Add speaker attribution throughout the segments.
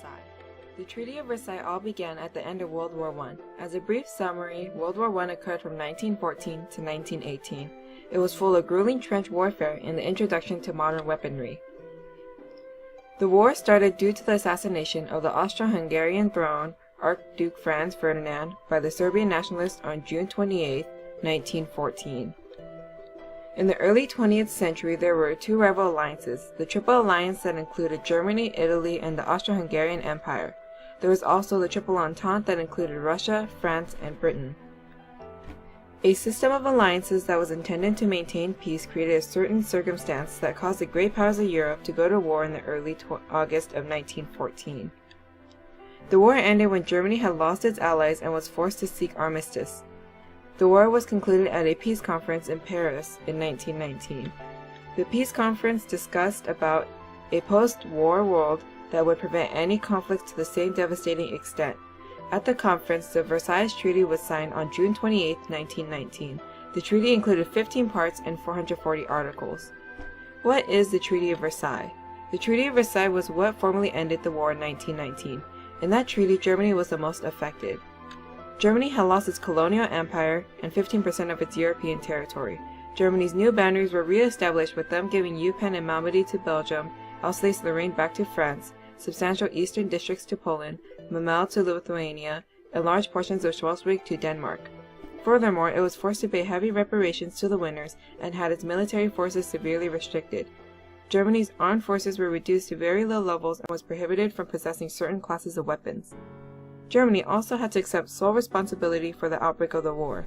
Speaker 1: Versailles. The Treaty of Versailles all began at the end of World War I. As a brief summary, World War I occurred from 1914 to 1918. It was full of grueling trench warfare and the introduction to modern weaponry. The war started due to the assassination of the Austro-Hungarian throne Archduke Franz Ferdinand by the Serbian nationalists on June 28, 1914. In the early 20th century, there were two rival alliances, the Triple Alliance that included Germany, Italy, and the Austro-Hungarian Empire. There was also the Triple Entente that included Russia, France, and Britain. A system of alliances that was intended to maintain peace created a certain circumstance that caused the great powers of Europe to go to war in the early August of 1914. The war ended when Germany had lost its allies and was forced to seek armistice. The war was concluded at a peace conference in Paris in 1919. The peace conference discussed about a post-war world that would prevent any conflicts to the same devastating extent. At the conference, the Versailles Treaty was signed on June 28, 1919. The treaty included 15 parts and 440 articles. What is the Treaty of Versailles? The Treaty of Versailles was what formally ended the war in 1919. In that treaty, Germany was the most affected. Germany had lost its colonial empire and 15% of its European territory. Germany's new boundaries were re-established with them giving Eupen and Malmedy to Belgium, Alsace-Lorraine back to France, substantial eastern districts to Poland, Memel to Lithuania, and large portions of Schleswig to Denmark. Furthermore, it was forced to pay heavy reparations to the winners and had its military forces severely restricted. Germany's armed forces were reduced to very low levels and was prohibited from possessing certain classes of weapons. Germany also had to accept sole responsibility for the outbreak of the war.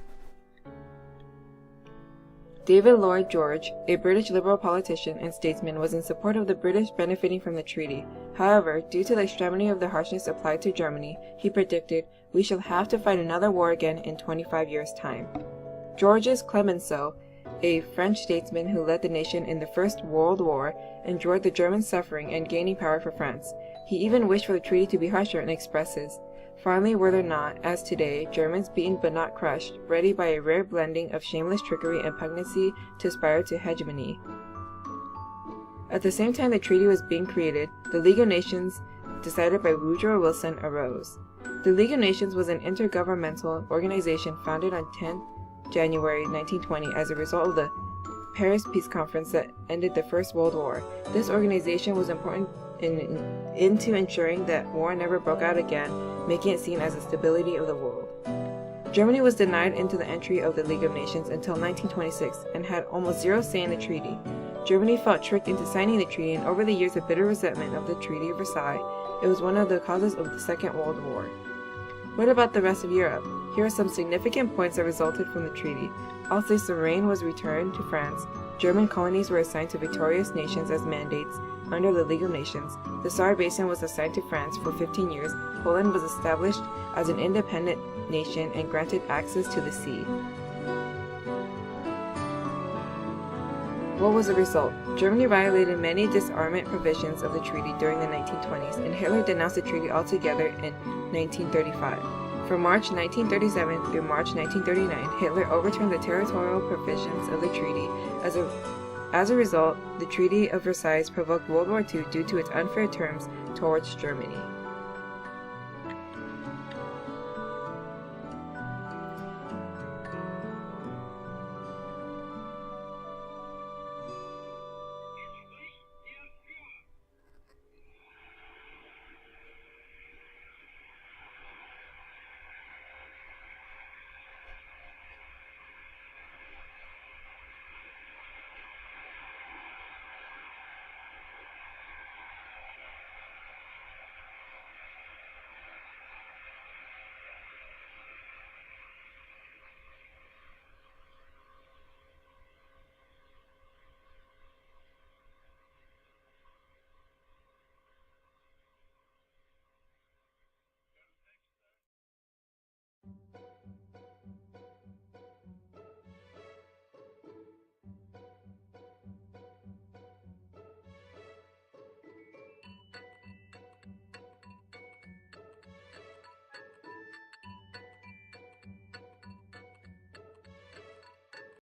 Speaker 1: David Lloyd George, a British Liberal politician and statesman, was in support of the British benefiting from the treaty. However, due to the extremity of the harshness applied to Germany, he predicted, "We shall have to fight another war again in 25 years' time." Georges Clemenceau, a French statesman who led the nation in the First World War, enjoyed the German suffering and gaining power for France. He even wished for the treaty to be harsher and expresses, "Finally, were there not, as today, Germans beaten but not crushed, ready by a rare blending of shameless trickery and pugnacity to aspire to hegemony." At the same time the treaty was being created, the League of Nations, decided by Woodrow Wilson, arose. The League of Nations was an intergovernmental organization founded on 10 January 1920 as a result of the Paris Peace Conference that ended the First World War. This organization was important into ensuring that war never broke out again, making it seen as the stability of the world. Germany was denied into the entry of the League of Nations until 1926 and had almost zero say in the treaty. Germany felt tricked into signing the treaty, and over the years of bitter resentment of the Treaty of Versailles, it was one of the causes of the Second World War. What about the rest of Europe? Here are some significant points that resulted from the treaty. Alsace-Lorraine was returned to France. German colonies were assigned to victorious nations as mandates under the League of Nations. The Saar Basin was assigned to France for 15 years. Poland was established as an independent nation and granted access to the sea. What was the result? Germany violated many disarmament provisions of the treaty during the 1920s, and Hitler denounced the treaty altogether in 1935. From March 1937 through March 1939, Hitler overturned the territorial provisions of the treaty. As a result, the Treaty of Versailles provoked World War II due to its unfair terms towards Germany.